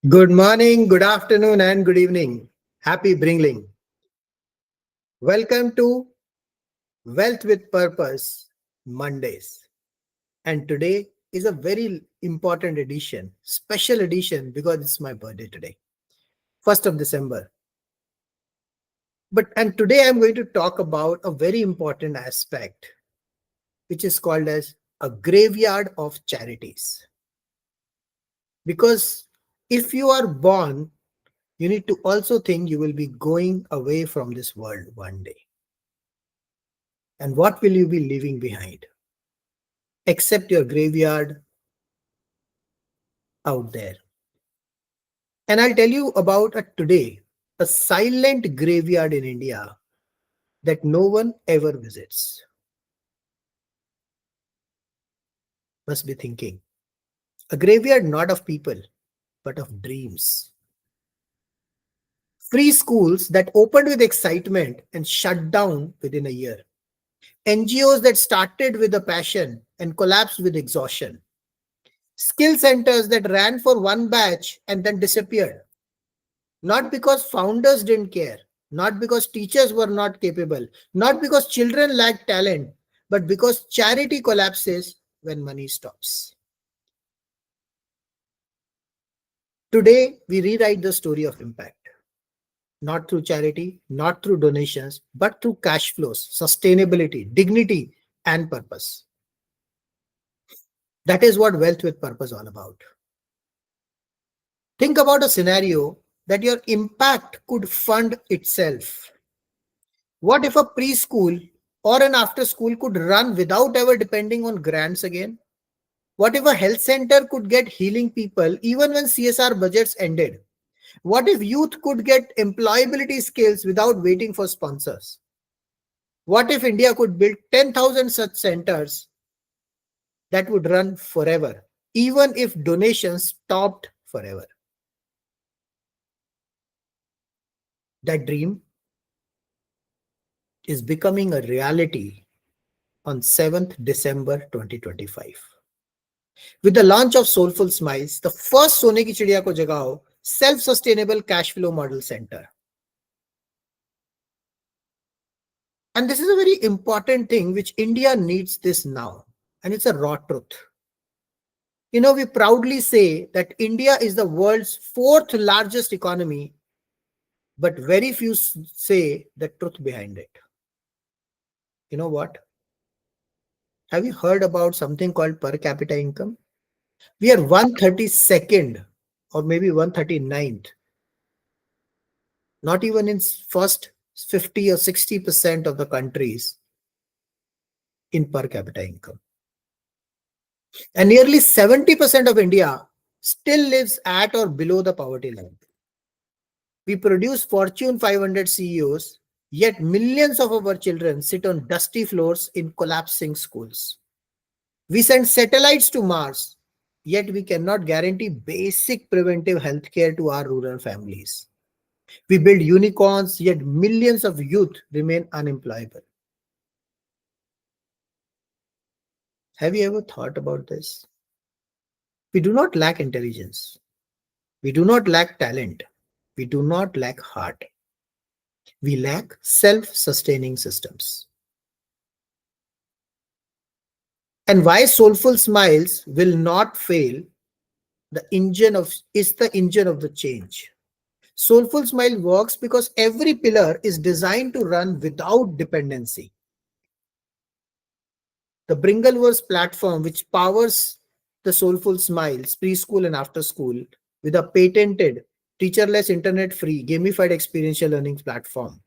Good morning, good afternoon, and good evening. Happy Bringling. Welcome to Wealth with Purpose Mondays. And today is a very important edition, special edition because it's my birthday today, 1st of December. And today I'm going to talk about a very important aspect, which is called as a graveyard of charities. Because if you are born, you need to also think you will be going away from this world one day. And what will you be leaving behind? Except your graveyard out there. And I'll tell you about today, a silent graveyard in India that no one ever visits. Must be thinking. A graveyard not of people, but of dreams. Free schools that opened with excitement and shut down within a year. NGOs that started with a passion and collapsed with exhaustion. Skill centers that ran for one batch and then disappeared. Not because founders didn't care, not because teachers were not capable, not because children lacked talent, but because charity collapses when money stops. Today, we rewrite the story of impact. Not through charity, not through donations, but through cash flows, sustainability, dignity, and purpose. That is what Wealth with Purpose is all about. Think about a scenario that your impact could fund itself. What if a preschool or an after school could run without ever depending on grants again? What if a health center could get healing people even when CSR budgets ended? What if youth could get employability skills without waiting for sponsors? What if India could build 10,000 such centers that would run forever, even if donations stopped forever? That dream is becoming a reality on 7th December 2025. With the launch of Soulful Smiles, the first Sone Ki Chidiya Ko Jagao self-sustainable cash flow model center. And this is a very important thing which India needs this now. And it's a raw truth. You know, we proudly say that India is the world's fourth largest economy, but very few say the truth behind it. You know what? Have you heard about something called per capita income? We are 132nd or maybe 139th. Not even in first 50 or 60% of the countries in per capita income. And nearly 70% of India still lives at or below the poverty line. We produce Fortune 500 CEOs, yet millions of our children sit on dusty floors in collapsing schools. We send satellites to Mars, yet we cannot guarantee basic preventive health care to our rural families. We build unicorns, yet millions of youth remain unemployable. Have you ever thought about this? We do not lack intelligence. We do not lack talent. We do not lack heart. We lack self-sustaining systems. And why Soulful Smiles will not fail is the engine of the change. Soulful Smile works because every pillar is designed to run without dependency. The Bringleverse platform, which powers the Soulful Smiles preschool and after school with a patented teacherless internet-free gamified experiential learning platform,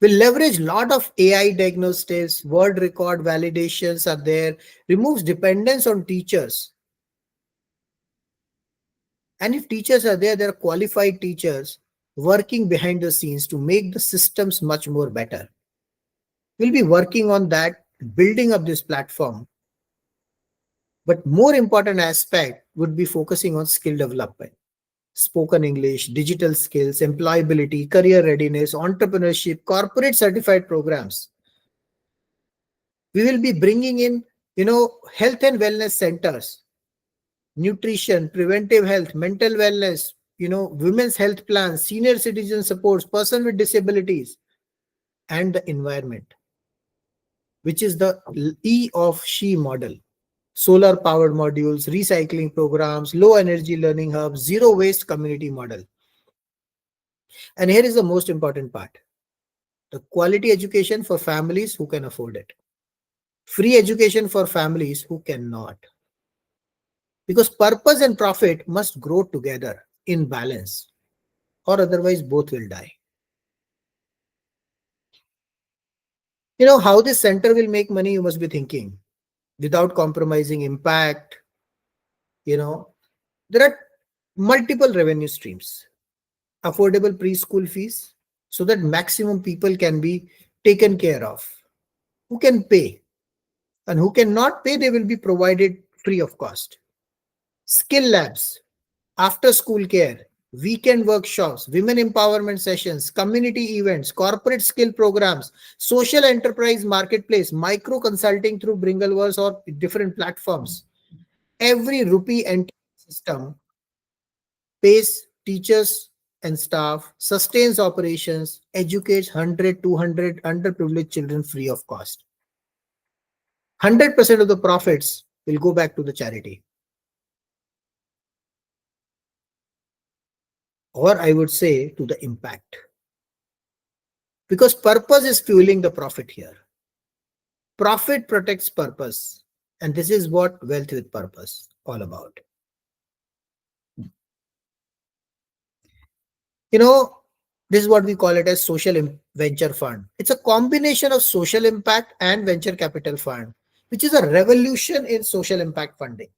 will leverage a lot of AI diagnostics, word record validations are there, removes dependence on teachers. And if teachers are there, there are qualified teachers working behind the scenes to make the systems much more better. We'll be working on that, building up this platform. But more important aspect would be focusing on skill development. Spoken English, digital skills, employability, career readiness, entrepreneurship, corporate certified programs. We will be bringing in, health and wellness centers nutrition, preventive health, mental wellness, women's health plans, senior citizen supports, person with disabilities, and the environment, which is the E of she model. Solar powered modules, recycling programs, low energy learning hubs, zero waste community model. And here is the most important part: the quality education for families who can afford it, free education for families who cannot. Because purpose and profit must grow together in balance, or otherwise both will die. How this center will make money, you must be thinking, without compromising impact. There are multiple revenue streams: affordable preschool fees, so that maximum people can be taken care of, who can pay, and who cannot pay, they will be provided free of cost. Skill labs, after school care, weekend workshops, women empowerment sessions, community events, corporate skill programs, social enterprise marketplace, micro consulting through Bringleverse or different platforms. Every rupee entry system pays teachers and staff, sustains operations, educates 100, 200 underprivileged children free of cost. 100% of the profits will go back to the charity. Or I would say to the impact. Because purpose is fueling the profit here. Profit protects purpose. And this is what wealth with purpose all about. This is what we call it as social venture fund. It's a combination of social impact and venture capital fund, which is a revolution in social impact funding.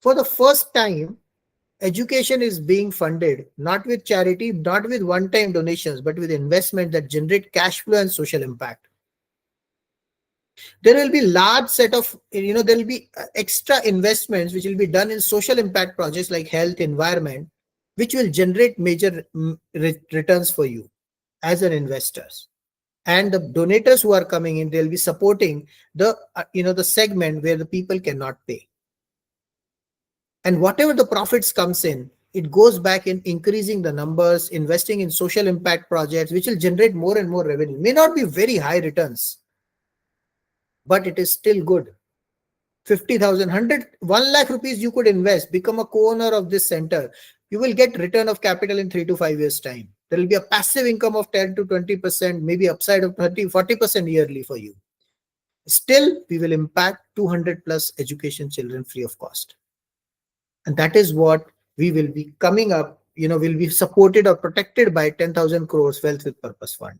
For the first time, education is being funded not with charity, not with one-time donations, but with investment that generate cash flow and social impact. There will be large set of, there will be extra investments which will be done in social impact projects like health, environment, which will generate major returns for you as an investors. And the donators who are coming in, they'll be supporting the, the segment where the people cannot pay. And whatever the profits comes in, it goes back in increasing the numbers, investing in social impact projects, which will generate more and more revenue. May not be very high returns, but it is still good. 50,000, 1 lakh rupees you could invest, become a co-owner of this center. You will get return of capital in 3 to 5 years time. There will be a passive income of 10 to 20%, maybe upside of 30, 40% yearly for you. Still, we will impact 200 plus education children free of cost. And that is what we will be coming up, will be supported or protected by 10,000 crores Wealth with Purpose Fund.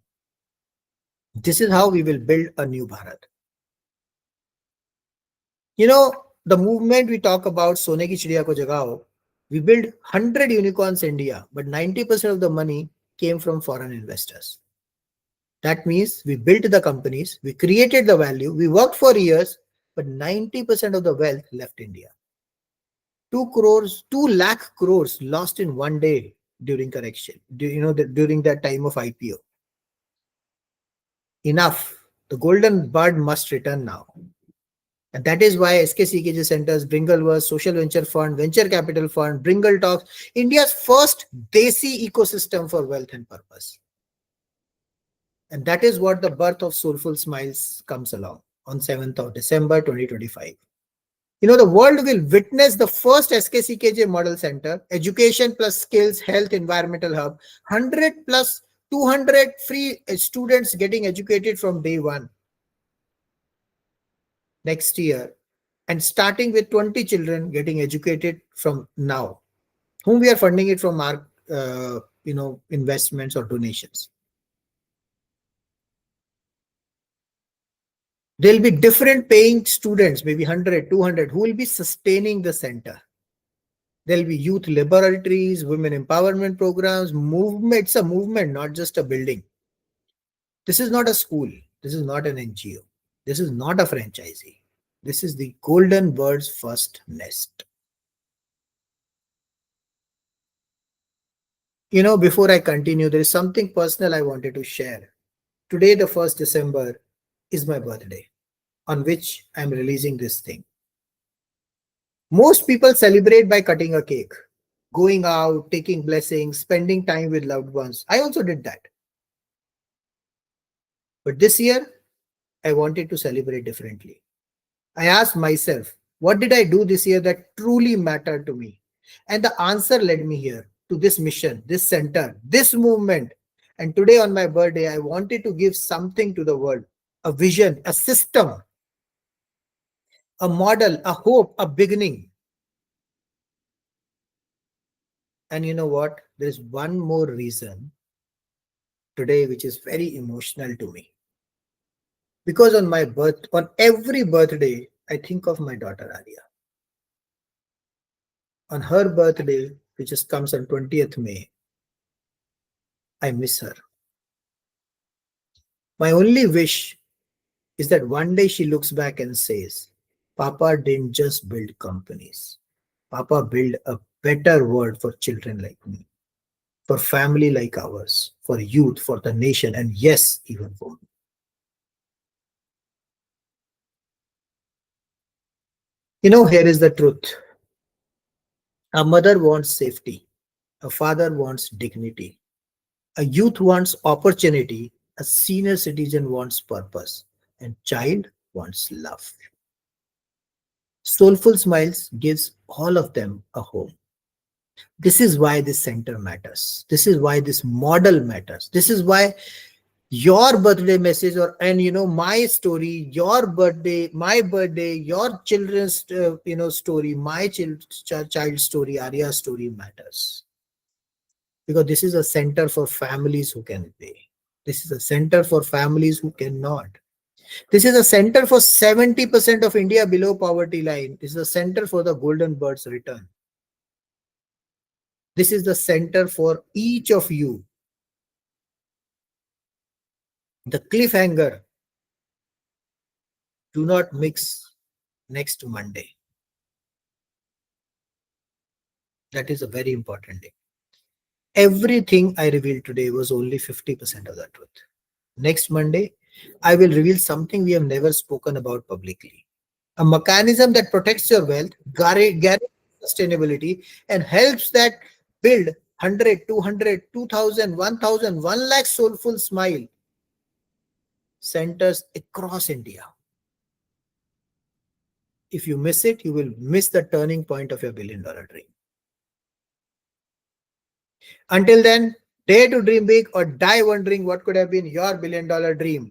This is how we will build a new Bharat. The movement we talk about, Sone ki Chidiya ko jagao, we built 100 unicorns in India, but 90% of the money came from foreign investors. That means we built the companies, we created the value, we worked for years, but 90% of the wealth left India. 2 lakh crores lost in one day during correction, during that time of IPO. Enough. The golden bird must return now. And that is why SKCKJ Centers, Bringleverse, Social Venture Fund, Venture Capital Fund, Bringle Talks, India's first Desi ecosystem for wealth and purpose. And that is what the birth of Soulful Smiles comes along on 7th of December 2025. The world will witness the first SKCKJ model center, education plus skills, health, environmental hub, 100 plus 200 free students getting educated from day one next year, and starting with 20 children getting educated from now, whom we are funding it from our, investments or donations. There'll be different paying students, maybe 100, 200, who will be sustaining the center. There'll be youth laboratories, women empowerment programs, movement. It's a movement, not just a building. This is not a school. This is not an NGO. This is not a franchisee. This is the golden bird's first nest. Before I continue, there is something personal I wanted to share. Today, the 1st December, is my birthday, on which I'm releasing this thing. Most people celebrate by cutting a cake, going out, taking blessings, spending time with loved ones. I also did that. But this year, I wanted to celebrate differently. I asked myself, what did I do this year that truly mattered to me? And the answer led me here to this mission, this center, this movement. And today on my birthday, I wanted to give something to the world, a vision, a system, a model, a hope, a beginning. And you know what? There's one more reason today which is very emotional to me. Because on every birthday, I think of my daughter Alia. On her birthday, which just comes on 20th May, I miss her. My only wish is that one day she looks back and says, Papa didn't just build companies. Papa built a better world for children like me, for family like ours, for youth, for the nation, and yes, even for me. Here is the truth. A mother wants safety. A father wants dignity. A youth wants opportunity. A senior citizen wants purpose. And child wants love. Soulful Smiles gives all of them a home. This is why this center matters. This is why this model matters. This is why your birthday message my story, your birthday, my birthday, your children's story, my child story, Arya's story matters. Because this is a center for families who can pay. This is a center for families who cannot. This is a center for 70% of India below poverty line. This is a center for the golden birds return. This is the center for each of you. The cliffhanger, do not mix next Monday. That is a very important day. Everything I revealed today was only 50% of the truth. Next Monday, I will reveal something we have never spoken about publicly. A mechanism that protects your wealth, guarantees sustainability, and helps that build 100, 200, 2000, 1000, 1 lakh soulful smile centers across India. If you miss it, you will miss the turning point of your $1 billion dream. Until then, dare to dream big or die wondering what could have been your $1 billion dream.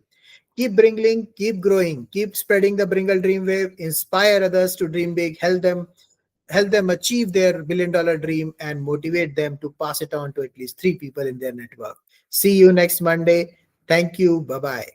Keep bringing, keep growing, keep spreading the Bringle dream wave, inspire others to dream big, help them achieve their $1 billion dream, and motivate them to pass it on to at least 3 people in their network. See you next Monday. Thank you. Bye-bye.